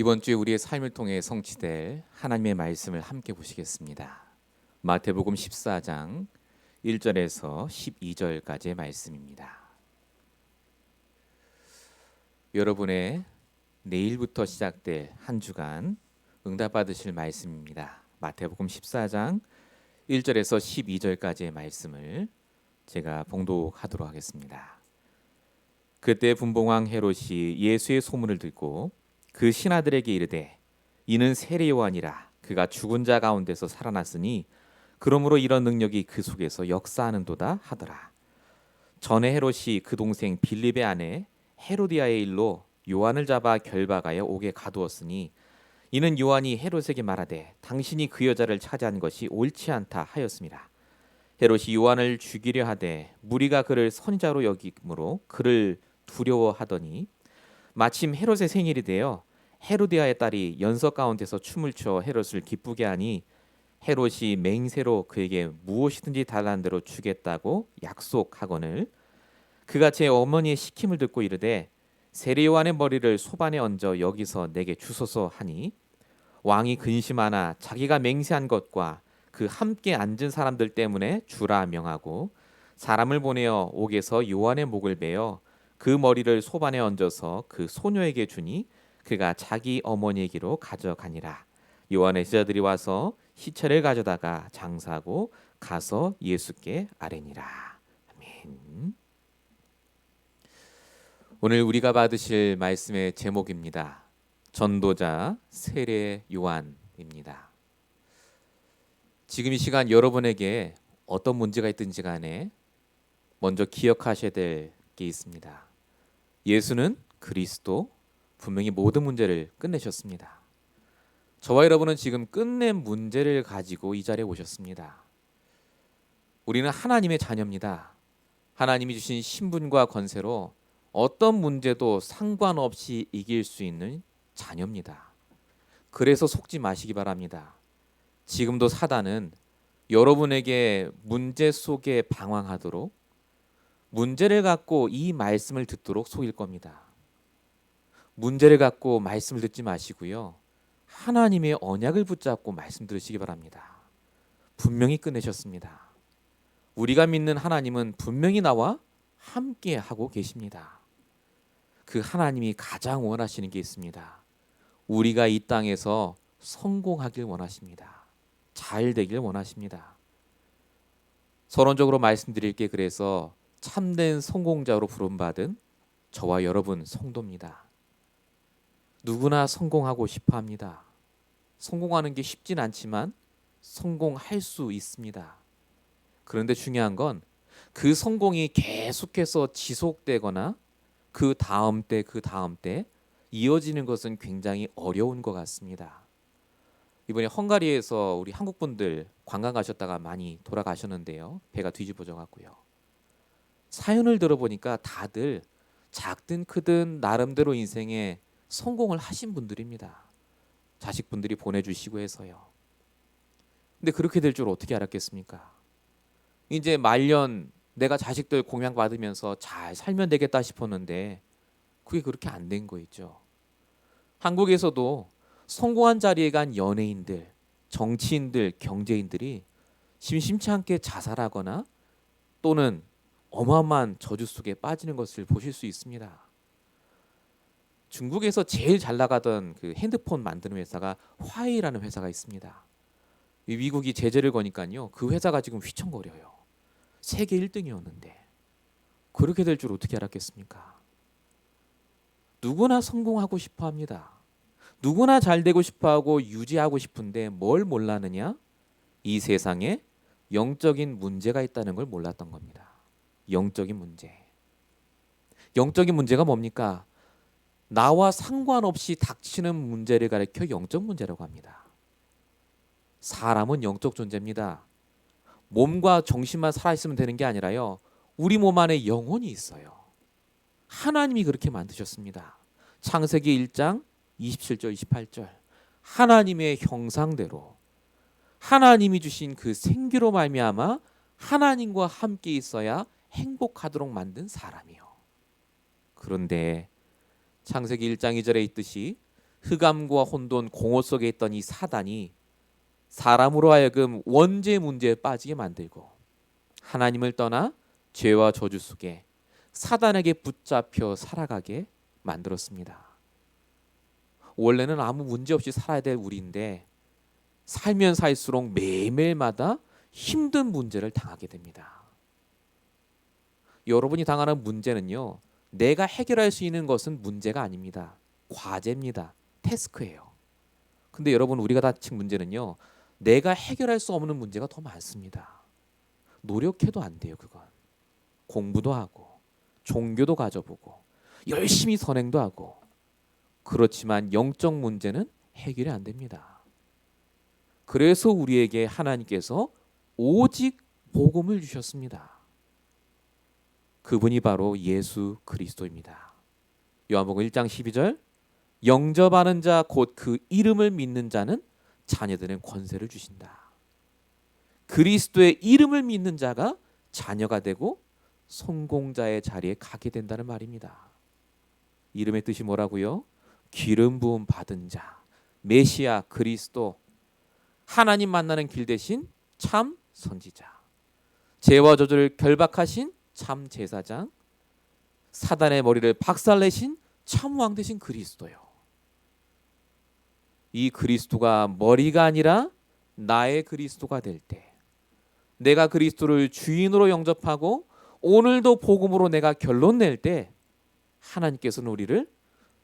이번 주에 우리의 삶을 통해 성취될 하나님의 말씀을 함께 보시겠습니다. 마태복음 14장 1절에서 12절까지의 말씀입니다. 여러분의 내일부터 시작될 한 주간 응답받으실 말씀입니다. 마태복음 14장 1절에서 12절까지의 말씀을 제가 봉독하도록 하겠습니다. 그때 분봉왕 헤롯이 예수의 소문을 듣고 그 신하들에게 이르되 이는 세례 요한이라 그가 죽은 자 가운데서 살아났으니 그러므로 이런 능력이 그 속에서 역사하는도다 하더라. 전에 헤롯이 그 동생 빌립의 아내 헤로디아의 일로 요한을 잡아 결박하여 옥에 가두었으니 이는 요한이 헤롯에게 말하되 당신이 그 여자를 차지한 것이 옳지 않다 하였습니다. 헤롯이 요한을 죽이려 하되 무리가 그를 선지자로 여김으로 그를 두려워하더니 마침 헤롯의 생일이 되어 헤로디아의 딸이 연석 가운데서 춤을 춰 헤롯을 기쁘게 하니 헤롯이 맹세로 그에게 무엇이든지 달라는 대로 주겠다고 약속하거늘 그가 제 어머니의 시킴을 듣고 이르되 세례 요한의 머리를 소반에 얹어 여기서 내게 주소서 하니 왕이 근심하나 자기가 맹세한 것과 그 함께 앉은 사람들 때문에 주라 명하고 사람을 보내어 옥에서 요한의 목을 베어 그 머리를 소반에 얹어서 그 소녀에게 주니 그가 자기 어머니에게로 가져가니라. 요한의 제자들이 와서 시체를 가져다가 장사하고 가서 예수께 아뢰니라. 아멘. 오늘 우리가 받으실 말씀의 제목입니다. 전도자 세례 요한입니다. 지금 이 시간 여러분에게 어떤 문제가 있든지 간에 먼저 기억하셔야 될 게 있습니다. 예수는 그리스도, 분명히 모든 문제를 끝내셨습니다. 저와 여러분은 지금 끝낸 문제를 가지고 이 자리에 오셨습니다. 우리는 하나님의 자녀입니다. 하나님이 주신 신분과 권세로 어떤 문제도 상관없이 이길 수 있는 자녀입니다. 그래서 속지 마시기 바랍니다. 지금도 사단은 여러분에게 문제 속에 방황하도록 문제를 갖고 이 말씀을 듣도록 속일 겁니다. 문제를 갖고 말씀을 듣지 마시고요. 하나님의 언약을 붙잡고 말씀 들으시기 바랍니다. 분명히 끝내셨습니다. 우리가 믿는 하나님은 분명히 나와 함께 하고 계십니다. 그 하나님이 가장 원하시는 게 있습니다. 우리가 이 땅에서 성공하길 원하십니다. 잘 되길 원하십니다. 서론적으로 말씀드릴게 그래서 참된 성공자로 부름받은 저와 여러분 성도입니다. 누구나 성공하고 싶어 합니다. 성공하는 게 쉽진 않지만 성공할 수 있습니다. 그런데 중요한 건 그 성공이 계속해서 지속되거나 그 다음 때 이어지는 것은 굉장히 어려운 것 같습니다. 이번에 헝가리에서 우리 한국 분들 관광 가셨다가 많이 돌아가셨는데요. 배가 뒤집어져 갖고요. 사연을 들어보니까 다들 작든 크든 나름대로 인생에 성공을 하신 분들입니다. 자식분들이 보내주시고 해서요. 근데 그렇게 될 줄 어떻게 알았겠습니까? 이제 말년 내가 자식들 공양 받으면서 잘 살면 되겠다 싶었는데 그게 그렇게 안 된 거 있죠. 한국에서도 성공한 자리에 간 연예인들, 정치인들, 경제인들이 심심치 않게 자살하거나 또는 어마어마한 저주 속에 빠지는 것을 보실 수 있습니다. 중국에서 제일 잘 나가던 그 핸드폰 만드는 회사가 화웨이라는 회사가 있습니다. 미국이 제재를 거니까요. 그 회사가 지금 휘청거려요. 세계 1등이었는데 그렇게 될 줄 어떻게 알았겠습니까? 누구나 성공하고 싶어 합니다. 누구나 잘 되고 싶어 하고 유지하고 싶은데 뭘 몰랐느냐? 이 세상에 영적인 문제가 있다는 걸 몰랐던 겁니다. 영적인 문제. 영적인 문제가 뭡니까? 나와 상관없이 닥치는 문제를 가리켜 영적 문제라고 합니다. 사람은 영적 존재입니다. 몸과 정신만 살아있으면 되는 게 아니라요. 우리 몸 안에 영혼이 있어요. 하나님이 그렇게 만드셨습니다. 창세기 1장 27절 28절 하나님의 형상대로 하나님이 주신 그 생기로 말미암아 하나님과 함께 있어야 행복하도록 만든 사람이요. 그런데 창세기 1장 2절에 있듯이 흑암과 혼돈, 공허 속에 있던 이 사단이 사람으로 하여금 원죄 문제에 빠지게 만들고 하나님을 떠나 죄와 저주 속에 사단에게 붙잡혀 살아가게 만들었습니다. 원래는 아무 문제 없이 살아야 될 우리인데 살면 살수록 매일매일마다 힘든 문제를 당하게 됩니다. 여러분이 당하는 문제는요, 내가 해결할 수 있는 것은 문제가 아닙니다. 과제입니다. 태스크예요. 근데 여러분, 우리가 다친 문제는요, 내가 해결할 수 없는 문제가 더 많습니다. 노력해도 안 돼요. 그건 공부도 하고 종교도 가져보고 열심히 선행도 하고, 그렇지만 영적 문제는 해결이 안 됩니다. 그래서 우리에게 하나님께서 오직 복음을 주셨습니다. 그분이 바로 예수 그리스도입니다. 요한복음 1장 12절, 영접하는 자 곧 그 이름을 믿는 자는 자녀되는 권세를 주신다. 그리스도의 이름을 믿는 자가 자녀가 되고 성공자의 자리에 가게 된다는 말입니다. 이름의 뜻이 뭐라고요? 기름 부음 받은 자, 메시아 그리스도, 하나님 만나는 길 대신 참 선지자, 죄와 저주를 결박하신 참 제사장, 사단의 머리를 박살내신 참 왕 되신 그리스도요. 이 그리스도가 머리가 아니라 나의 그리스도가 될 때, 내가 그리스도를 주인으로 영접하고 오늘도 복음으로 내가 결론 낼 때, 하나님께서는 우리를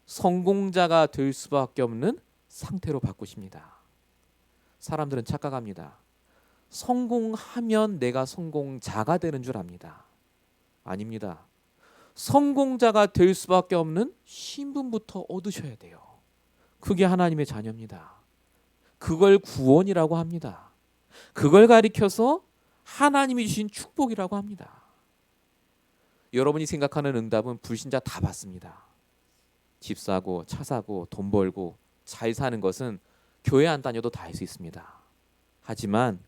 성공자가 될 수밖에 없는 상태로 바꾸십니다. 사람들은 착각합니다. 성공하면 내가 성공자가 되는 줄 압니다. 아닙니다. 성공자가 될 수밖에 없는 신분부터 얻으셔야 돼요. 그게 하나님의 자녀입니다. 그걸 구원이라고 합니다. 그걸 가리켜서 하나님이 주신 축복이라고 합니다. 여러분이 생각하는 응답은 불신자 다 받습니다. 집 사고 차 사고 돈 벌고 잘 사는 것은 교회 안 다녀도 다 할 수 있습니다. 하지만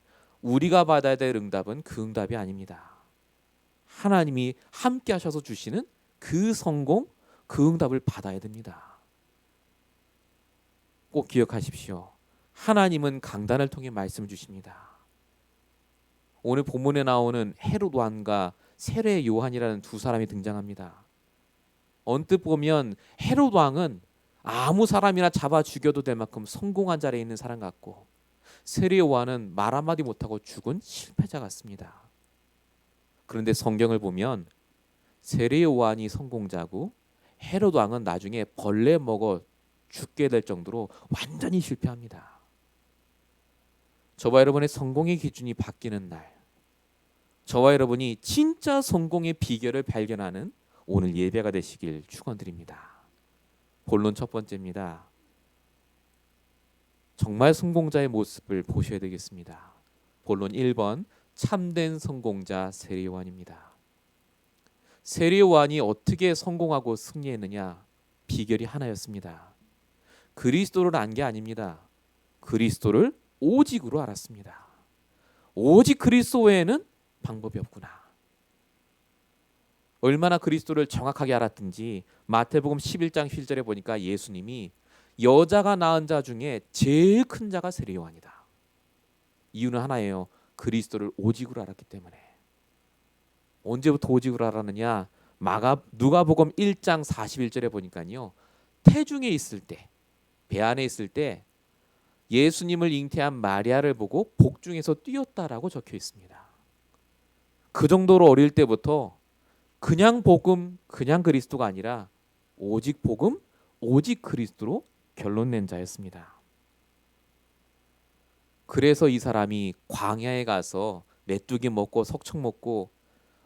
우리가 받아야 될 응답은 그 응답이 아닙니다. 하나님이 함께 하셔서 주시는 그 성공, 그 응답을 받아야 됩니다. 꼭 기억하십시오. 하나님은 강단을 통해 말씀을 주십니다. 오늘 본문에 나오는 헤롯 왕과 세례 요한이라는 두 사람이 등장합니다. 언뜻 보면 헤롯 왕은 아무 사람이나 잡아 죽여도 될 만큼 성공한 자리에 있는 사람 같고, 세례 요한은 말 한마디 못하고 죽은 실패자 같습니다. 그런데 성경을 보면 세례 요한이 성공자고 헤롯 왕은 나중에 벌레 먹어 죽게 될 정도로 완전히 실패합니다. 저와 여러분의 성공의 기준이 바뀌는 날, 저와 여러분이 진짜 성공의 비결을 발견하는 오늘 예배가 되시길 축원드립니다. 본론 첫 번째입니다. 정말 성공자의 모습을 보셔야 되겠습니다. 본론 1번, 참된 성공자 세례 요한입니다. 세례 요한이 어떻게 성공하고 승리했느냐? 비결이 하나였습니다. 그리스도를 안 게 아닙니다. 그리스도를 오직으로 알았습니다. 오직 그리스도 외에는 방법이 없구나. 얼마나 그리스도를 정확하게 알았든지 마태복음 11장 1절에 보니까 예수님이 여자가 낳은 자 중에 제일 큰 자가 세례 요한이다. 이유는 하나예요. 그리스도를 오직으로 알았기 때문에. 언제부터 오직으로 알았느냐? 누가복음 1장 41절에 보니까요, 태중에 있을 때, 배 안에 있을 때 예수님을 잉태한 마리아를 보고 복중에서 뛰었다라고 적혀 있습니다. 그 정도로 어릴 때부터 그냥 복음, 그냥 그리스도가 아니라 오직 복음, 오직 그리스도로 결론 낸 자였습니다. 그래서 이 사람이 광야에 가서 메뚜기 먹고 석청 먹고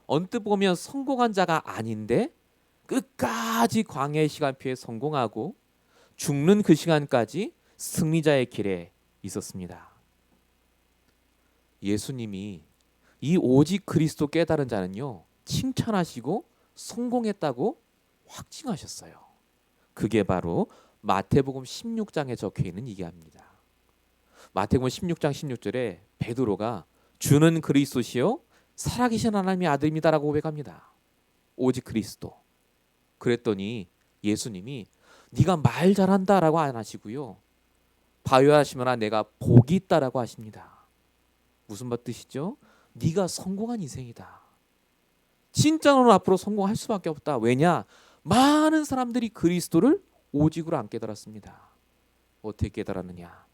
언뜻 보면 성공한 자가 아닌데 끝까지 광야의 시간표에 성공하고 죽는 그 시간까지 승리자의 길에 있었습니다. 예수님이 이 오직 그리스도 깨달은 자는요, 칭찬하시고 성공했다고 확증하셨어요. 그게 바로 마태복음 16장에 적혀 있는 이야기입니다. 마태복음 16장 16절에 베드로가 주는 그리스도시요 살아계신 하나님의 아들입니다라고 고백합니다. 오직 그리스도. 그랬더니 예수님이 네가 말 잘한다라고 안 하시고요. 바요하시거나 내가 복이 있다라고 하십니다. 무슨 뜻이죠? 네가 성공한 인생이다. 진짜 너는 앞으로 성공할 수밖에 없다. 왜냐? 많은 사람들이 그리스도를 오직으로 안 깨달았습니다. 어떻게 깨달았느냐?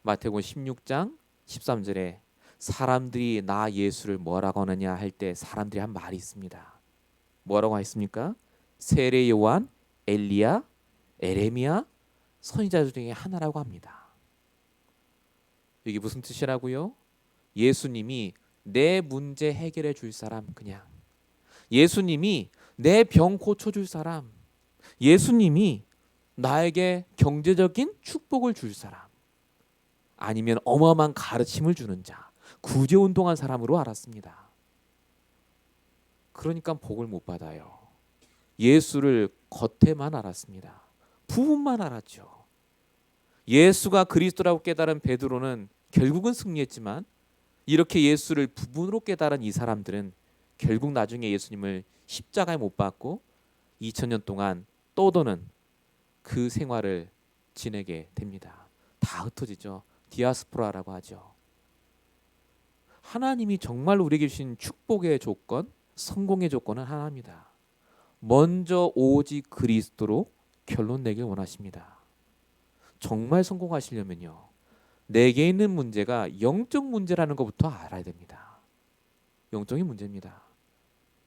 마태복음 16장 13절에 사람들이 나 예수를 뭐라고 하느냐 할 때 사람들이 한 말이 있습니다. 뭐라고 했습니까? 세례 요한, 엘리야, 에레미야 선지자 중에 하나라고 합니다. 이게 무슨 뜻이라고요? 예수님이 내 문제 해결해 줄 사람, 그냥 예수님이 내 병 고쳐 줄 사람, 예수님이 나에게 경제적인 축복을 줄 사람, 아니면 어마어마한 가르침을 주는 자, 구제운동한 사람으로 알았습니다. 그러니까 복을 못 받아요. 예수를 겉에만 알았습니다. 부분만 알았죠. 예수가 그리스도라고 깨달은 베드로는 결국은 승리했지만, 이렇게 예수를 부분으로 깨달은 이 사람들은 결국 나중에 예수님을 십자가에 못 박고 2000년 동안 떠도는 그 생활을 지내게 됩니다. 다 흩어지죠. 디아스포라라고 하죠. 하나님이 정말 우리에게 주신 축복의 조건, 성공의 조건은 하나입니다. 먼저 오직 그리스도로 결론 내길 원하십니다. 정말 성공하시려면요, 내게 있는 문제가 영적 문제라는 것부터 알아야 됩니다. 영적인 문제입니다.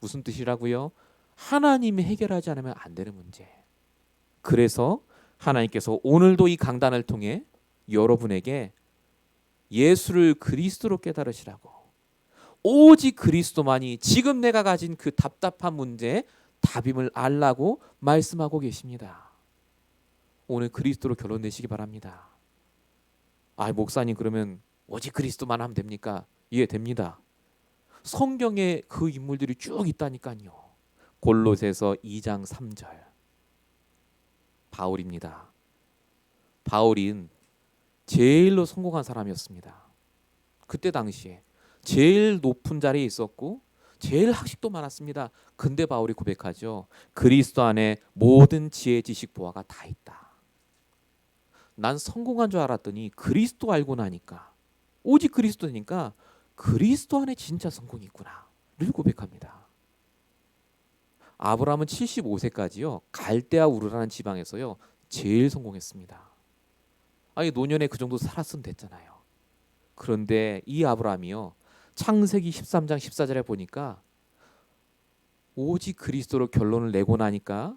무슨 뜻이라고요? 하나님이 해결하지 않으면 안 되는 문제. 그래서 하나님께서 오늘도 이 강단을 통해 여러분에게 예수를 그리스도로 깨달으시라고, 오직 그리스도만이 지금 내가 가진 그 답답한 문제에 답임을 알라고 말씀하고 계십니다. 오늘 그리스도로 결론 내시기 바랍니다. 아, 목사님 그러면 오직 그리스도만 하면 됩니까? 예, 됩니다. 성경에 그 인물들이 쭉 있다니까요. 골로새서 2장 3절. 바울입니다. 바울인 제일로 성공한 사람이었습니다. 그때 당시에 제일 높은 자리에 있었고 제일 학식도 많았습니다. 근데 바울이 고백하죠. 그리스도 안에 모든 지혜, 지식, 보화가 다 있다. 난 성공한 줄 알았더니 그리스도 알고 나니까, 오직 그리스도니까 그리스도 안에 진짜 성공이 있구나를 고백합니다. 아브라함은 75세까지요 갈대아 우르라는 지방에서요 제일 성공했습니다. 아니 노년에 그 정도 살았으면 됐잖아요. 그런데 이 아브라함이요 창세기 13장 14절에 보니까 오직 그리스도로 결론을 내고 나니까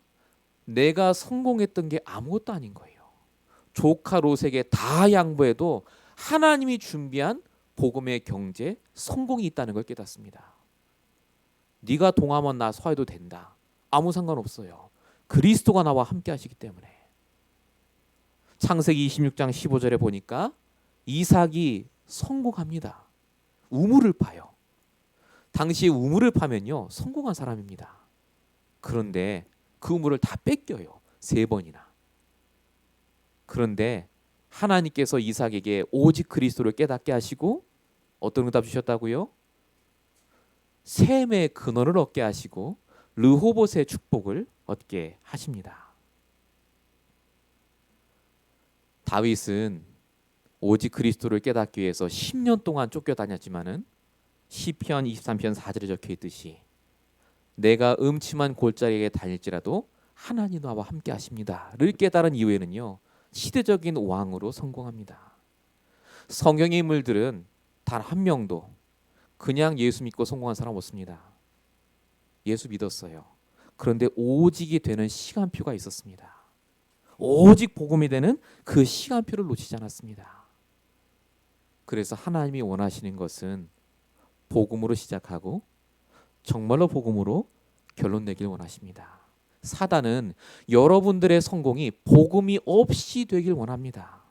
내가 성공했던 게 아무것도 아닌 거예요. 조카 롯에게 다 양보해도 하나님이 준비한 복음의 경제, 성공이 있다는 걸 깨닫습니다. 네가 동하면 나 서해도 된다. 아무 상관없어요. 그리스도가 나와 함께 하시기 때문에. 창세기 26장 15절에 보니까 이삭이 성공합니다. 우물을 파요. 당시에 우물을 파면요 성공한 사람입니다. 그런데 그 우물을 다 뺏겨요. 3번이나. 그런데 하나님께서 이삭에게 오직 그리스도를 깨닫게 하시고 어떤 응답 주셨다고요? 셈의 근원을 얻게 하시고 르호봇의 축복을 얻게 하십니다. 다윗은 오직 그리스도를 깨닫기 위해서 10년 동안 쫓겨다녔지만은 시편 23편 4절에 적혀 있듯이 내가 음침한 골짜기에 다닐지라도 하나님 나와 함께 하십니다를 깨달은 이후에는요 시대적인 왕으로 성공합니다. 성경의 인물들은 단 한 명도 그냥 예수 믿고 성공한 사람 없습니다. 예수 믿었어요. 그런데 오직이 되는 시간표가 있었습니다. 오직 복음이 되는 그 시간표를 놓치지 않았습니다. 그래서 하나님이 원하시는 것은 복음으로 시작하고 정말로 복음으로 결론 내길 원하십니다. 사단은 여러분들의 성공이 복음이 없이 되길 원합니다.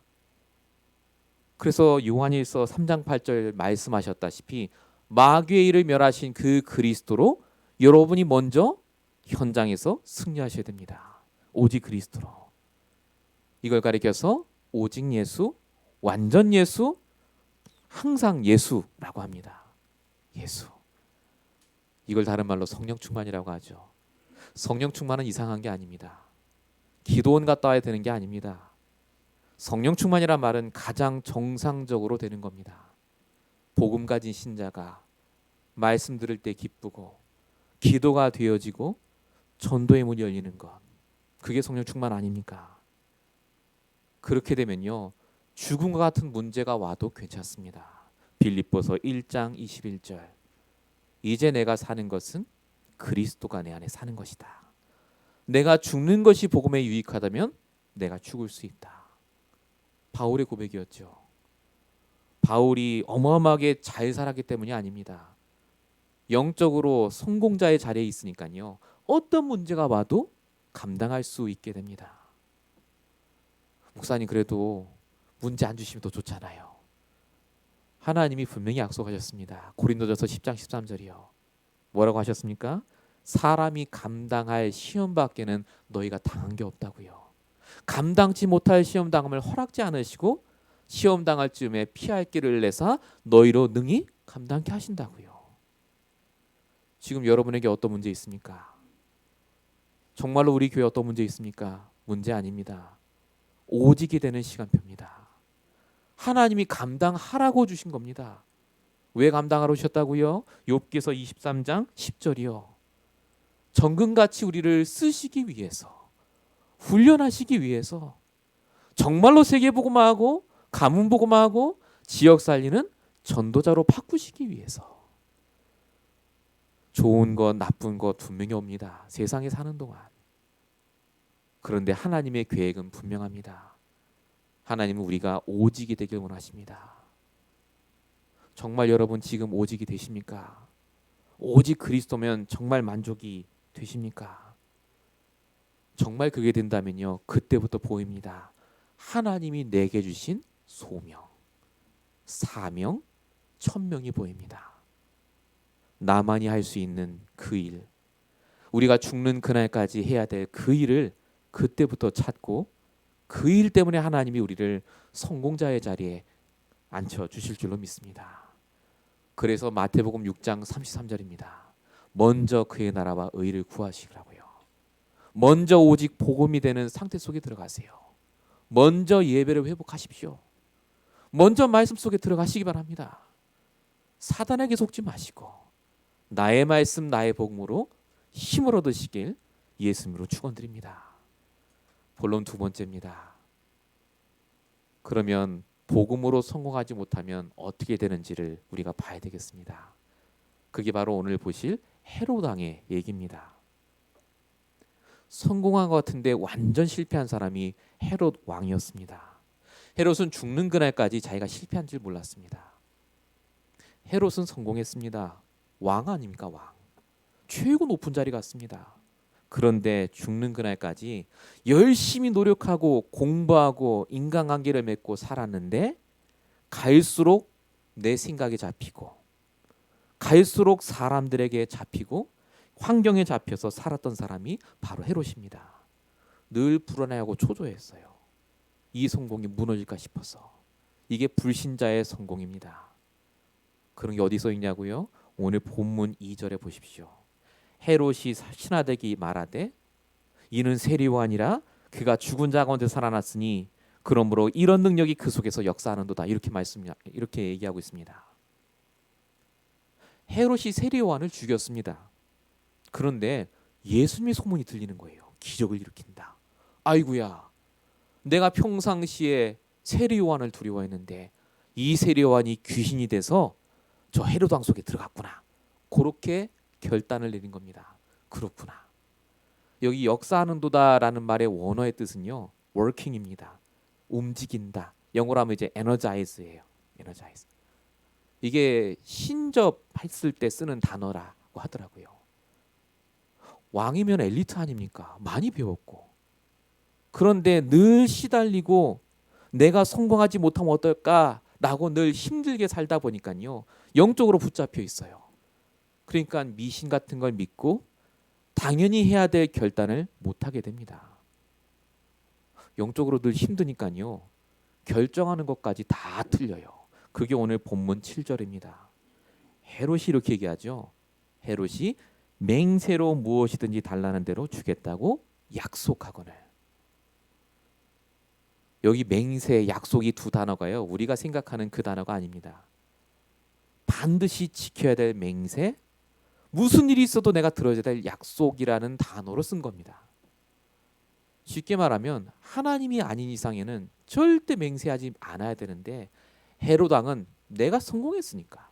그래서 요한일서 3장 8절 말씀하셨다시피 마귀의 일을 멸하신 그 그리스도로 여러분이 먼저 현장에서 승리하셔야 됩니다. 오직 그리스도로. 이걸 가리켜서 오직 예수, 완전 예수, 항상 예수라고 합니다. 예수. 이걸 다른 말로 성령 충만이라고 하죠. 성령 충만은 이상한 게 아닙니다. 기도원 갔다 와야 되는 게 아닙니다. 성령 충만이란 말은 가장 정상적으로 되는 겁니다. 복음 가진 신자가 말씀 들을 때 기쁘고 기도가 되어지고 전도의 문이 열리는 것, 그게 성령 충만 아닙니까? 그렇게 되면요, 죽음과 같은 문제가 와도 괜찮습니다. 빌립보서 1장 21절, 이제 내가 사는 것은 그리스도가 내 안에 사는 것이다. 내가 죽는 것이 복음에 유익하다면 내가 죽을 수 있다. 바울의 고백이었죠. 바울이 어마어마하게 잘 살았기 때문이 아닙니다. 영적으로 성공자의 자리에 있으니까요, 어떤 문제가 와도 감당할 수 있게 됩니다. 목사님, 그래도 문제 안 주시면 더 좋잖아요. 하나님이 분명히 약속하셨습니다. 고린도전서 10장 13절이요. 뭐라고 하셨습니까? 사람이 감당할 시험 밖에는 너희가 당한 게 없다고요. 감당치 못할 시험 당함을 허락지 않으시고 시험 당할 즈음에 피할 길을 내사 너희로 능히 감당케 하신다고요. 지금 여러분에게 어떤 문제 있습니까? 정말로 우리 교회 어떤 문제 있습니까? 문제 아닙니다. 오직이 되는 시간표입니다. 하나님이 감당하라고 주신 겁니다. 왜 감당하러 주셨다고요? 욥기서 23장 10절이요. 정금같이 우리를 쓰시기 위해서, 훈련하시기 위해서, 정말로 세계복음화하고 가문복음화하고 지역 살리는 전도자로 바꾸시기 위해서. 좋은 것 나쁜 것 분명히 옵니다. 세상에 사는 동안. 그런데 하나님의 계획은 분명합니다. 하나님은 우리가 오직이 되길 원하십니다. 정말 여러분 지금 오직이 되십니까? 오직 그리스도면 정말 만족이 되십니까? 정말 그게 된다면요, 그때부터 보입니다. 하나님이 내게 주신 소명, 사명, 천명이 보입니다. 나만이 할 수 있는 그 일, 우리가 죽는 그날까지 해야 될 그 일을 그때부터 찾고 그 일 때문에 하나님이 우리를 성공자의 자리에 앉혀주실 줄로 믿습니다. 그래서 마태복음 6장 33절입니다. 먼저 그의 나라와 의를 구하시라고요. 먼저 오직 복음이 되는 상태 속에 들어가세요. 먼저 예배를 회복하십시오. 먼저 말씀 속에 들어가시기 바랍니다. 사단에게 속지 마시고 나의 말씀 나의 복음으로 힘을 얻으시길 예수님으로 축원드립니다. 본론 두 번째입니다. 그러면 복음으로 성공하지 못하면 어떻게 되는지를 우리가 봐야 되겠습니다. 그게 바로 오늘 보실 헤롯 왕의 얘기입니다. 성공한 것 같은데 완전 실패한 사람이 헤롯 왕이었습니다. 헤롯은 죽는 그날까지 자기가 실패한 줄 몰랐습니다. 헤롯은 성공했습니다. 왕 아닙니까? 왕. 최고 높은 자리 갔습니다. 그런데 죽는 그날까지 열심히 노력하고 공부하고 인간관계를 맺고 살았는데 갈수록 내 생각에 잡히고 갈수록 사람들에게 잡히고 환경에 잡혀서 살았던 사람이 바로 헤롯입니다. 늘 불안해하고 초조했어요. 이 성공이 무너질까 싶어서. 이게 불신자의 성공입니다. 그런 게 어디 써 있냐고요? 오늘 본문 2절에 보십시오. 헤롯이 신하들에게 말하되 이는 세리와 아니라 그가 죽은 자 가운데 살아났으니 그러므로 이런 능력이 그 속에서 역사하는도다. 이렇게 얘기하고 있습니다. 헤롯이 세리요한을 죽였습니다. 그런데 예수님의 소문이 들리는 거예요. 기적을 일으킨다. 아이고야, 내가 평상시에 세리요한을 두려워했는데 이 세리요한이 귀신이 돼서 저 헤롯 왕 속에 들어갔구나. 그렇게 결단을 내린 겁니다. 그렇구나. 여기 역사하는도다라는 말의 원어의 뜻은요, working입니다. 움직인다. 영어로 하면 이제 energize예요. energize. 이게 신접했을 때 쓰는 단어라고 하더라고요. 왕이면 엘리트 아닙니까? 많이 배웠고. 그런데 늘 시달리고 내가 성공하지 못하면 어떨까라고 늘 힘들게 살다 보니까요, 영적으로 붙잡혀 있어요. 그러니까 미신 같은 걸 믿고 당연히 해야 될 결단을 못하게 됩니다. 영적으로 늘 힘드니까요, 결정하는 것까지 다 틀려요. 그게 오늘 본문 7절입니다. 헤롯이 이렇게 얘기하죠. 헤롯이 맹세로 무엇이든지 달라는 대로 주겠다고 약속하거늘. 여기 맹세, 약속이 두 단어가요. 우리가 생각하는 그 단어가 아닙니다. 반드시 지켜야 될 맹세, 무슨 일이 있어도 내가 들어야 될 약속이라는 단어로 쓴 겁니다. 쉽게 말하면 하나님이 아닌 이상에는 절대 맹세하지 않아야 되는데 헤롯 왕은 내가 성공했으니까,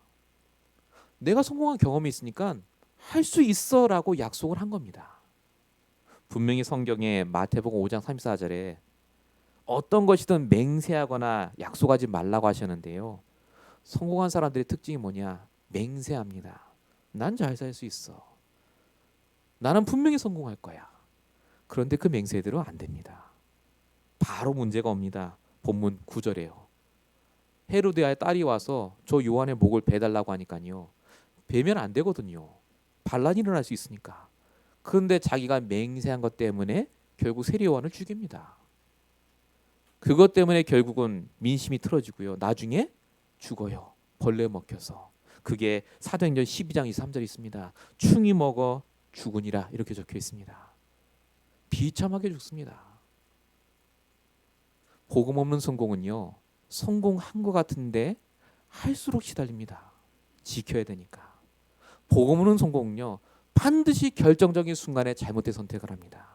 내가 성공한 경험이 있으니까 할 수 있어라고 약속을 한 겁니다. 분명히 성경에 마태복음 5장 34절에 어떤 것이든 맹세하거나 약속하지 말라고 하셨는데요. 성공한 사람들의 특징이 뭐냐? 맹세합니다. 난 잘 살 수 있어. 나는 분명히 성공할 거야. 그런데 그 맹세대로 안 됩니다. 바로 문제가 옵니다. 본문 9절에요. 헤로디아의 딸이 와서 저 요한의 목을 베달라고 하니까요. 베면 안 되거든요. 반란이 일어날 수 있으니까. 그런데 자기가 맹세한 것 때문에 결국 세리 요한을 죽입니다. 그것 때문에 결국은 민심이 틀어지고요. 나중에 죽어요. 벌레 먹혀서. 그게 사도행전 12장 23절에 있습니다. 충이 먹어 죽으니라 이렇게 적혀 있습니다. 비참하게 죽습니다. 복음 없는 성공은요. 성공한 것 같은데 할수록 시달립니다. 지켜야 되니까. 복음 없는 성공은요. 반드시 결정적인 순간에 잘못된 선택을 합니다.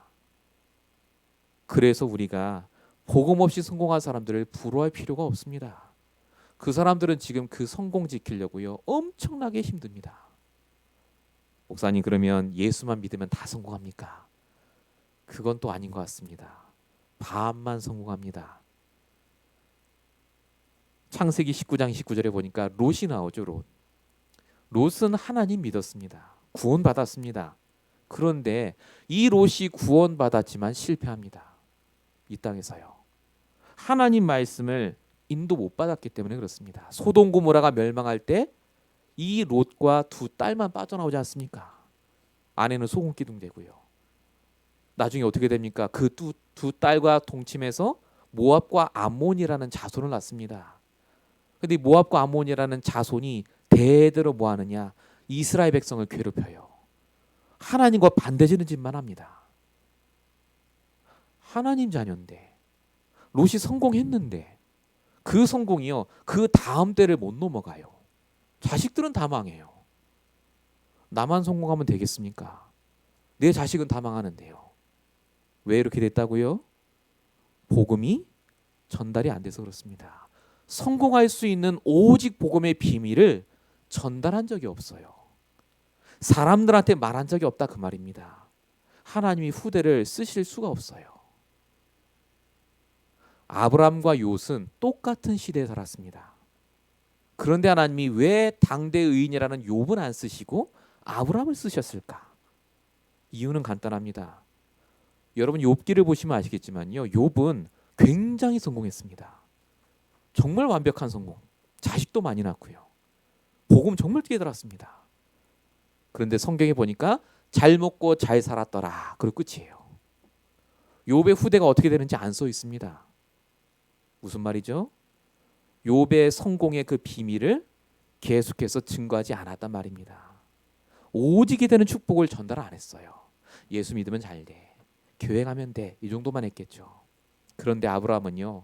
그래서 우리가 복음 없이 성공한 사람들을 부러워할 필요가 없습니다. 그 사람들은 지금 그 성공 지키려고요. 엄청나게 힘듭니다. 목사님 그러면 예수만 믿으면 다 성공합니까? 그건 또 아닌 것 같습니다. 반만 성공합니다. 창세기 19장 29절에 보니까 롯이 나오죠. 롯은 하나님 믿었습니다. 구원받았습니다. 그런데 이 롯이 구원받았지만 실패합니다. 이 땅에서요. 하나님 말씀을 인도 못 받았기 때문에 그렇습니다. 소돔 고모라가 멸망할 때 이 롯과 두 딸만 빠져나오지 않습니까? 아내는 소금기둥되고요. 나중에 어떻게 됩니까? 그 두 딸과 동침해서 모압과 암몬이라는 자손을 낳습니다. 근데 모압과 암몬이라는 자손이 대대로 뭐 하느냐? 이스라엘 백성을 괴롭혀요. 하나님과 반대지는 짓만 합니다. 하나님 자녀인데 롯이 성공했는데 그 성공이요. 그 다음 때를 못 넘어가요. 자식들은 다 망해요. 나만 성공하면 되겠습니까? 내 자식은 다 망하는데요. 왜 이렇게 됐다고요? 복음이 전달이 안 돼서 그렇습니다. 성공할 수 있는 오직 복음의 비밀을 전달한 적이 없어요. 사람들한테 말한 적이 없다 그 말입니다. 하나님이 후대를 쓰실 수가 없어요. 아브라함과 롯은 똑같은 시대에 살았습니다. 그런데 하나님이 왜 당대 의인이라는 욥은 안 쓰시고 아브라함을 쓰셨을까? 이유는 간단합니다. 여러분 욥기를 보시면 아시겠지만요. 욥은 굉장히 성공했습니다. 정말 완벽한 성공. 자식도 많이 낳고요. 복음 정말 깨달았습니다. 그런데 성경에 보니까 잘 먹고 잘 살았더라. 그리고 끝이에요. 욥의 후대가 어떻게 되는지 안 써 있습니다. 무슨 말이죠? 욥의 성공의 그 비밀을 계속해서 증거하지 않았단 말입니다. 오직이 되는 축복을 전달 안 했어요. 예수 믿으면 잘 돼. 교회 가면 돼. 이 정도만 했겠죠. 그런데 아브라함은요.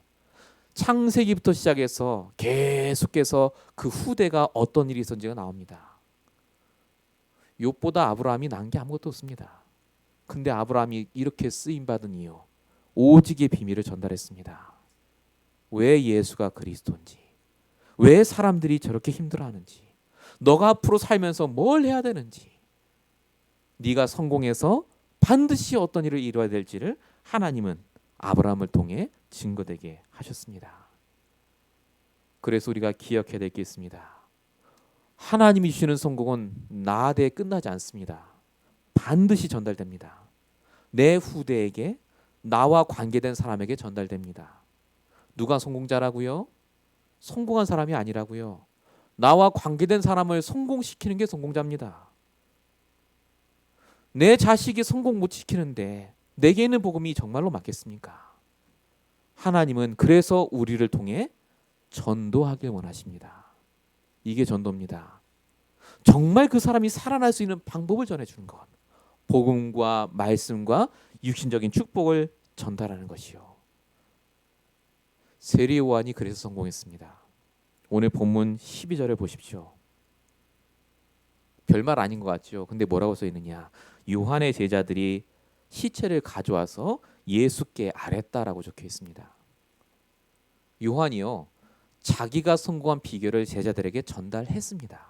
창세기부터 시작해서 계속해서 그 후대가 어떤 일이 있었는지가 나옵니다. 욥보다 아브라함이 난 게 아무것도 없습니다. 근데 아브라함이 이렇게 쓰임받은 이유 오직의 비밀을 전달했습니다. 왜 예수가 그리스도인지, 왜 사람들이 저렇게 힘들어하는지, 너가 앞으로 살면서 뭘 해야 되는지, 네가 성공해서 반드시 어떤 일을 이루어야 될지를 하나님은 아브라함을 통해 증거되게 하셨습니다. 그래서 우리가 기억해야 될 게 있습니다. 하나님이 주시는 성공은 나대에 끝나지 않습니다. 반드시 전달됩니다. 내 후대에게, 나와 관계된 사람에게 전달됩니다. 누가 성공자라고요? 성공한 사람이 아니라고요. 나와 관계된 사람을 성공시키는 게 성공자입니다. 내 자식이 성공 못 시키는데 내게 있는 복음이 정말로 맞겠습니까? 하나님은 그래서 우리를 통해 전도하길 원하십니다. 이게 전도입니다. 정말 그 사람이 살아날 수 있는 방법을 전해주는 것. 복음과 말씀과 육신적인 축복을 전달하는 것이요. 세리 요한이 그래서 성공했습니다. 오늘 본문 12절을 보십시오. 별말 아닌 것 같죠. 근데 뭐라고 써 있느냐? 요한의 제자들이 시체를 가져와서 예수께 아랬다라고 적혀 있습니다. 요한이요, 자기가 성공한 비결을 제자들에게 전달했습니다.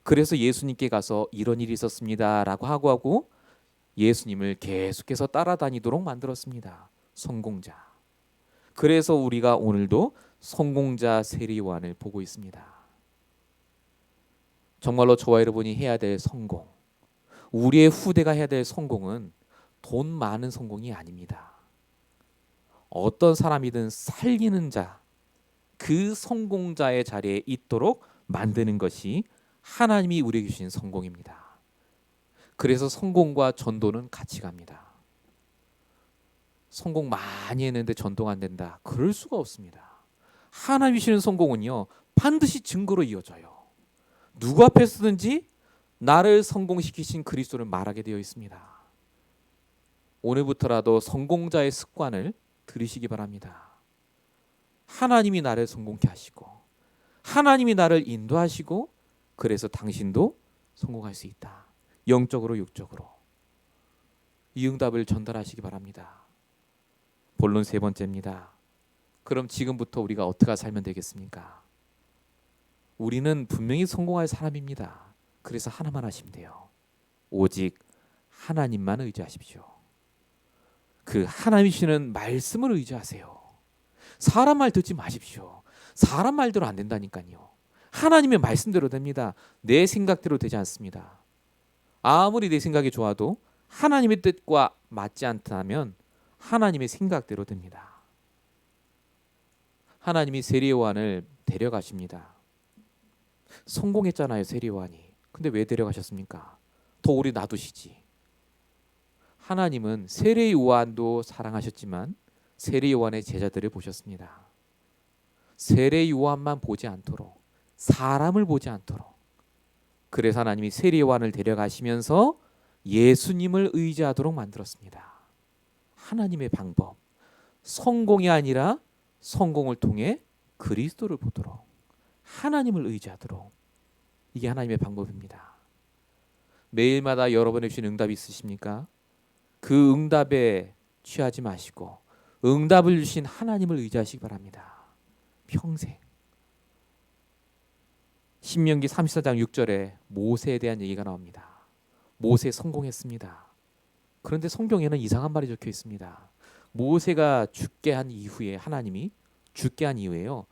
그래서 예수님께 가서 이런 일이 있었습니다라고 하고 예수님을 계속해서 따라다니도록 만들었습니다. 성공자. 그래서 우리가 오늘도 성공자 세리 요한을 보고 있습니다. 정말로 저와 여러분이 해야 될 성공, 우리의 후대가 해야 될 성공은 돈 많은 성공이 아닙니다. 어떤 사람이든 살리는 자, 그 성공자의 자리에 있도록 만드는 것이 하나님이 우리에게 주신 성공입니다. 그래서 성공과 전도는 같이 갑니다. 성공 많이 했는데 전도가 안 된다. 그럴 수가 없습니다. 하나님이 주시는 성공은요, 반드시 증거로 이어져요. 누구 앞에서든지 나를 성공시키신 그리스도를 말하게 되어 있습니다. 오늘부터라도 성공자의 습관을 들이시기 바랍니다. 하나님이 나를 성공케 하시고 하나님이 나를 인도하시고 그래서 당신도 성공할 수 있다. 영적으로 육적으로. 이 응답을 전달하시기 바랍니다. 본론 세 번째입니다. 그럼 지금부터 우리가 어떻게 살면 되겠습니까? 우리는 분명히 성공할 사람입니다. 그래서 하나만 하시면 돼요. 오직 하나님만 의지하십시오. 그 하나님이 주시는 말씀을 의지하세요. 사람 말 듣지 마십시오. 사람 말대로 안 된다니까요. 하나님의 말씀대로 됩니다. 내 생각대로 되지 않습니다. 아무리 내 생각이 좋아도 하나님의 뜻과 맞지 않다면 하나님의 생각대로 됩니다. 하나님이 세리 요한을 데려가십니다. 성공했잖아요, 세리 요한이. 근데 왜 데려가셨습니까? 더 오래 놔두시지. 하나님은 세리 요한도 사랑하셨지만 세리 요한의 제자들을 보셨습니다. 세리 요한만 보지 않도록, 사람을 보지 않도록. 그래서 하나님이 세리 요한을 데려가시면서 예수님을 의지하도록 만들었습니다. 하나님의 방법. 성공이 아니라 성공을 통해 그리스도를 보도록, 하나님을 의지하도록. 이게 하나님의 방법입니다. 매일마다 여러분의 주신 응답이 있으십니까? 그 응답에 취하지 마시고 응답을 주신 하나님을 의지하시기 바랍니다. 평생. 신명기 34장 6절에 모세에 대한 얘기가 나옵니다. 모세 성공했습니다. 그런데 성경에는 이상한 말이 적혀 있습니다. 모세가 죽게 한 이후에 하나님이 죽게 한 이후에요,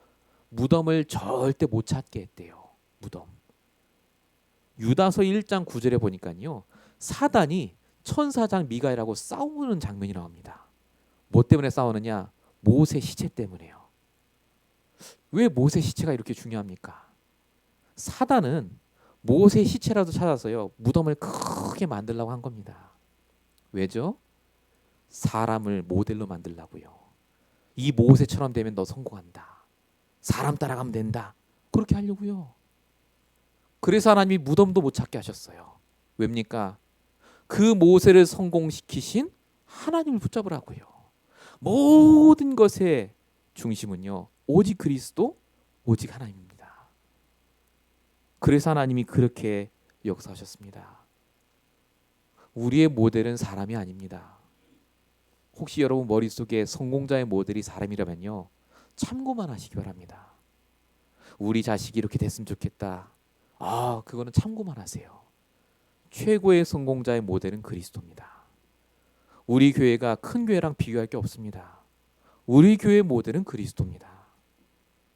무덤을 절대 못 찾게 했대요. 무덤. 유다서 1장 9절에 보니까요, 사단이 천사장 미가엘하고 싸우는 장면이 나옵니다. 뭐 때문에 싸우느냐? 모세 시체 때문에요. 왜 모세 시체가 이렇게 중요합니까? 사단은 모세 시체라도 찾아서요, 무덤을 크게 만들려고 한 겁니다. 왜죠? 사람을 모델로 만들려고요. 이 모세처럼 되면 너 성공한다. 사람 따라가면 된다. 그렇게 하려고요. 그래서 하나님이 무덤도 못 찾게 하셨어요. 왜입니까? 그 모세를 성공시키신 하나님을 붙잡으라고요. 모든 것의 중심은요, 오직 그리스도, 오직 하나님입니다. 그래서 하나님이 그렇게 역사하셨습니다. 우리의 모델은 사람이 아닙니다. 혹시 여러분 머릿속에 성공자의 모델이 사람이라면요, 참고만 하시기 바랍니다. 우리 자식이 이렇게 됐으면 좋겠다. 그거는 참고만 하세요. 최고의 성공자의 모델은 그리스도입니다. 우리 교회가 큰 교회랑 비교할 게 없습니다. 우리 교회의 모델은 그리스도입니다.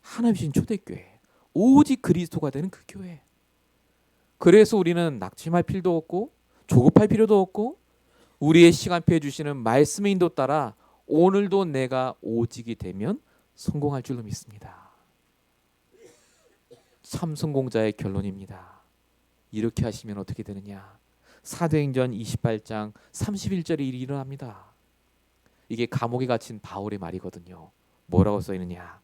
하나님 주신 초대교회, 오직 그리스도가 되는 그 교회. 그래서 우리는 낙심할 필요도 없고 조급할 필요도 없고 우리의 시간표에 주시는 말씀의 인도 따라 오늘도 내가 오직이 되면 성공할 줄로 믿습니다. 참 성공자의 결론입니다. 이렇게 하시면 어떻게 되느냐? 사도행전 28장 31절에 일이 일어납니다. 이게 감옥에 갇힌 바울의 말이거든요. 뭐라고 써 있느냐?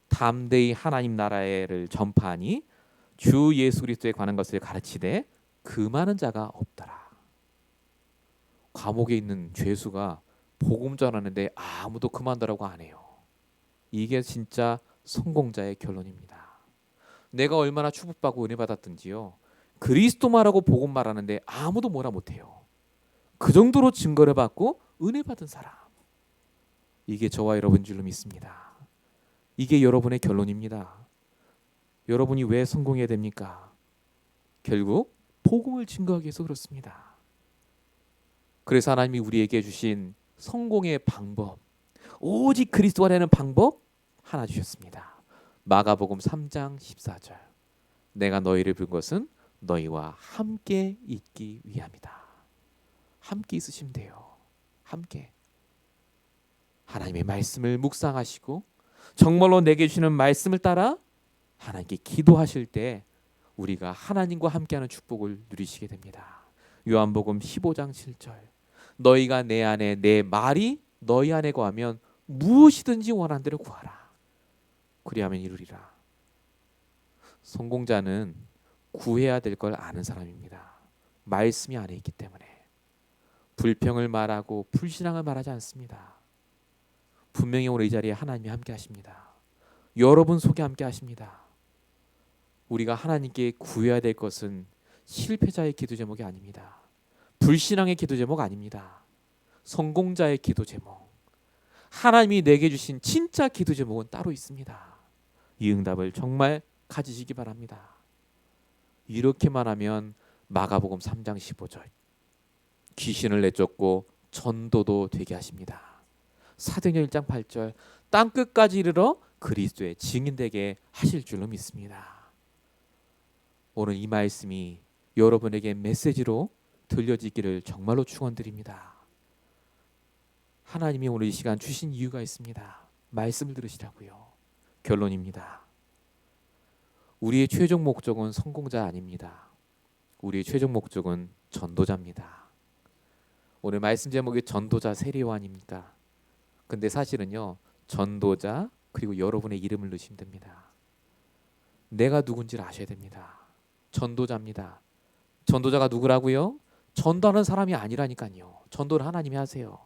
담대히 하나님 나라를 전파하니 주 예수 그리스도에 관한 것을 가르치되 금하는 자가 없더라. 감옥에 있는 죄수가 복음 전하는데 아무도 그만두라고 안 해요. 이게 진짜 성공자의 결론입니다. 내가 얼마나 축복받고 은혜 받았든지요. 그리스도만하고 복음 말하는데 아무도 뭐라 못해요. 그 정도로 증거를 받고 은혜 받은 사람. 이게 저와 여러분 줄로 믿습니다. 이게 여러분의 결론입니다. 여러분이 왜 성공해야 됩니까? 결국 복음을 증거하기 위해서 그렇습니다. 그래서 하나님이 우리에게 주신 성공의 방법, 오직 그리스도가 되는 방법 하나 주셨습니다. 마가복음 3장 14절. 내가 너희를 부른 것은 너희와 함께 있기 위함이다. 함께 있으시면 돼요. 함께. 하나님의 말씀을 묵상하시고 정말로 내게 주시는 말씀을 따라 하나님께 기도하실 때 우리가 하나님과 함께하는 축복을 누리시게 됩니다. 요한복음 15장 7절. 너희가 내 안에 내 말이 너희 안에 거하면 무엇이든지 원하는 대로 구하라. 그리하면 이루리라. 성공자는 구해야 될 걸 아는 사람입니다. 말씀이 안에 있기 때문에 불평을 말하고 불신앙을 말하지 않습니다. 분명히 오늘 이 자리에 하나님이 함께 하십니다. 여러분 속에 함께 하십니다. 우리가 하나님께 구해야 될 것은 실패자의 기도 제목이 아닙니다. 불신앙의 기도 제목 아닙니다. 성공자의 기도 제목. 하나님이 내게 주신 진짜 기도 제목은 따로 있습니다. 이 응답을 정말 가지시기 바랍니다. 이렇게만 하면 마가복음 3장 15절 귀신을 내쫓고 전도도 되게 하십니다. 사도행전 1장 8절 땅끝까지 이르러 그리스도의 증인되게 하실 줄로 믿습니다. 오늘 이 말씀이 여러분에게 메시지로 들려지기를 정말로 축원드립니다. 하나님이 오늘 이 시간 주신 이유가 있습니다. 말씀을 들으시라고요. 결론입니다. 우리의 최종 목적은 성공자 아닙니다. 우리의 최종 목적은 전도자입니다. 오늘 말씀 제목이 전도자 세례요한입니다. 근데 사실은요, 전도자 그리고 여러분의 이름을 넣으시면 됩니다. 내가 누군지를 아셔야 됩니다. 전도자입니다. 전도자가 누구라고요? 전도하는 사람이 아니라니까요. 전도를 하나님이 하세요.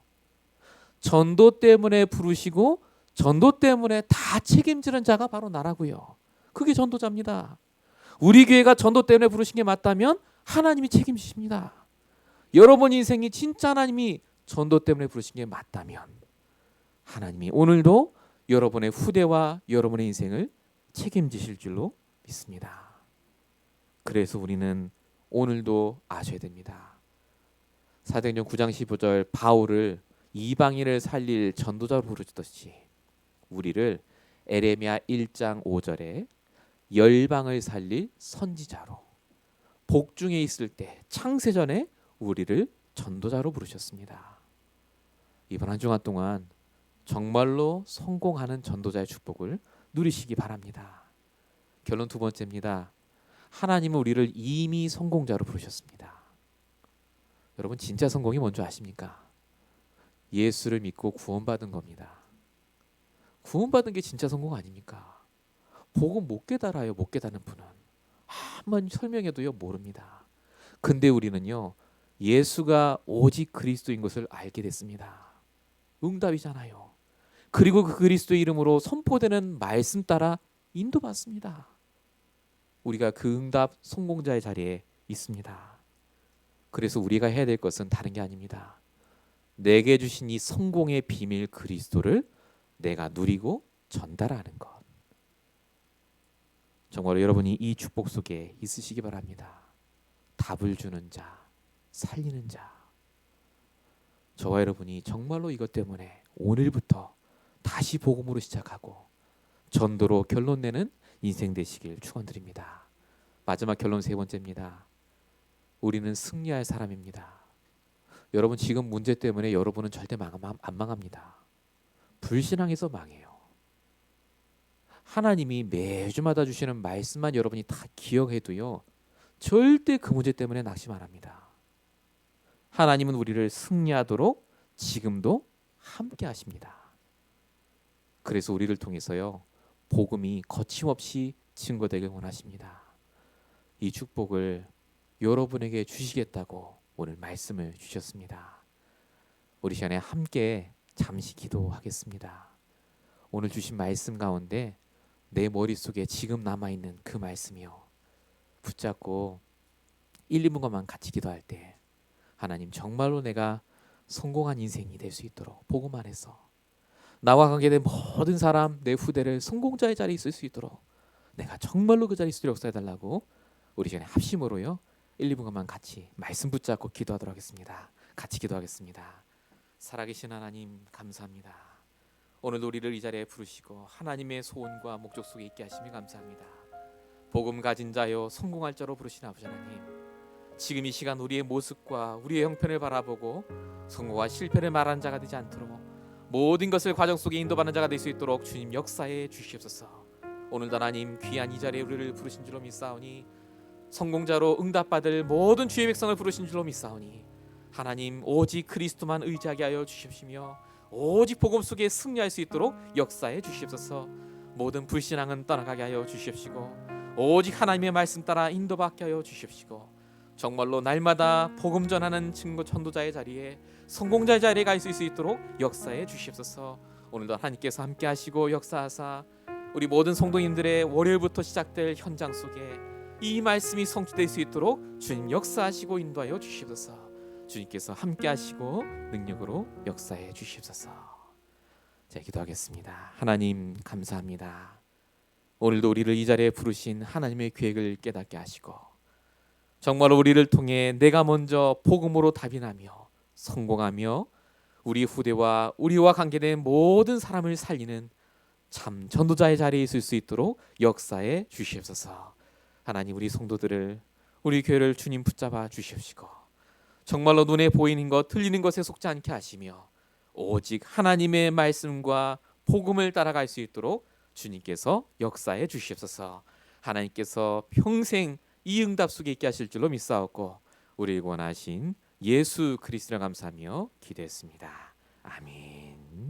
전도 때문에 부르시고 전도 때문에 다 책임지는 자가 바로 나라고요. 그게 전도자입니다. 우리 교회가 전도 때문에 부르신 게 맞다면 하나님이 책임지십니다. 여러분 인생이 진짜 하나님이 전도 때문에 부르신 게 맞다면 하나님이 오늘도 여러분의 후대와 여러분의 인생을 책임지실 줄로 믿습니다. 그래서 우리는 오늘도 아셔야 됩니다. 사도행전 9장 15절 바울을 이방인을 살릴 전도자로 부르듯이 우리를 에레미야 1장 5절에 열방을 살릴 선지자로 복중에 있을 때 창세전에 우리를 전도자로 부르셨습니다. 이번 한 주간 동안 정말로 성공하는 전도자의 축복을 누리시기 바랍니다. 결론 두 번째입니다. 하나님은 우리를 이미 성공자로 부르셨습니다. 여러분 진짜 성공이 뭔지 아십니까? 예수를 믿고 구원받은 겁니다. 구원받은 게 진짜 성공 아닙니까? 복음 못 깨달아요. 못 깨닫는 분은 한번 설명해도요 모릅니다. 근데 우리는요 예수가 오직 그리스도인 것을 알게 됐습니다. 응답이잖아요. 그리고 그 그리스도의 이름으로 선포되는 말씀 따라 인도받습니다. 우리가 그 응답 성공자의 자리에 있습니다. 그래서 우리가 해야 될 것은 다른 게 아닙니다. 내게 주신 이 성공의 비밀 그리스도를 내가 누리고 전달하는 것. 정말 여러분이 이 축복 속에 있으시기 바랍니다. 답을 주는 자, 살리는 자. 저와 여러분이 정말로 이것 때문에 오늘부터 다시 복음으로 시작하고 전도로 결론 내는 인생 되시길 축원드립니다. 마지막 결론 세 번째입니다. 우리는 승리할 사람입니다. 여러분 지금 문제 때문에 여러분은 절대 안 망합니다. 불신앙에서 망해요. 하나님이 매주마다 주시는 말씀만 여러분이 다 기억해도요. 절대 그 문제 때문에 낙심 안 합니다. 하나님은 우리를 승리하도록 지금도 함께 하십니다. 그래서 우리를 통해서요. 복음이 거침없이 증거되길 원하십니다. 이 축복을 여러분에게 주시겠다고 오늘 말씀을 주셨습니다. 우리 시간에 함께 잠시 기도하겠습니다. 오늘 주신 말씀 가운데 내 머릿속에 지금 남아있는 그 말씀이요, 붙잡고 1, 2분간만 같이 기도할 때 하나님, 정말로 내가 성공한 인생이 될 수 있도록 복음 안에서 나와 관계된 모든 사람, 내 후대를 성공자의 자리에 있을 수 있도록 내가 정말로 그 자리에 있으려 역사해달라고 우리 전에 합심으로요 1, 2분간만 같이 말씀 붙잡고 기도하도록 하겠습니다. 같이 기도하겠습니다. 살아계신 하나님, 감사합니다. 오늘도 우리를 이 자리에 부르시고 하나님의 소원과 목적 속에 있게 하심이 감사합니다. 복음 가진 자여 성공할 자로 부르신 아버지 하나님, 지금 이 시간 우리의 모습과 우리의 형편을 바라보고 성공과 실패를 말하는 자가 되지 않도록 모든 것을 과정 속에 인도받는 자가 될 수 있도록 주님 역사해 주시옵소서. 오늘도 하나님 귀한 이 자리에 우리를 부르신 줄로 믿사오니, 성공자로 응답받을 모든 주의 백성을 부르신 줄로 믿사오니, 하나님 오직 그리스도만 의지하게 하여 주십시며 오직 복음 속에 승리할 수 있도록 역사해 주시옵소서. 모든 불신앙은 떠나가게 하여 주시옵시고 오직 하나님의 말씀 따라 인도받게 하여 주시옵시고, 정말로 날마다 복음 전하는 증거 전도자의 자리에, 성공자의 자리에 갈 수 있도록 역사해 주시옵소서. 오늘도 하나님께서 함께 하시고 역사하사 우리 모든 성도님들의 월요일부터 시작될 현장 속에 이 말씀이 성취될 수 있도록 주님 역사하시고 인도하여 주시옵소서. 주님께서 함께 하시고 능력으로 역사해 주시옵소서. 자, 기도하겠습니다. 하나님 감사합니다. 오늘도 우리를 이 자리에 부르신 하나님의 계획을 깨닫게 하시고, 정말로 우리를 통해 내가 먼저 복음으로 답인하며 성공하며 우리 후대와 우리와 관계된 모든 사람을 살리는 참 전도자의 자리에 있을 수 있도록 역사해 주시옵소서. 하나님, 우리 성도들을, 우리 교회를 주님 붙잡아 주시옵시고 정말로 눈에 보이는 것, 들리는 것에 속지 않게 하시며 오직 하나님의 말씀과 복음을 따라갈 수 있도록 주님께서 역사해 주시옵소서. 하나님께서 평생 이 응답 속에 있게 하실 줄로 믿사옵고 우리를 원하신 예수 그리스도를 감사하며 기도했습니다. 아멘.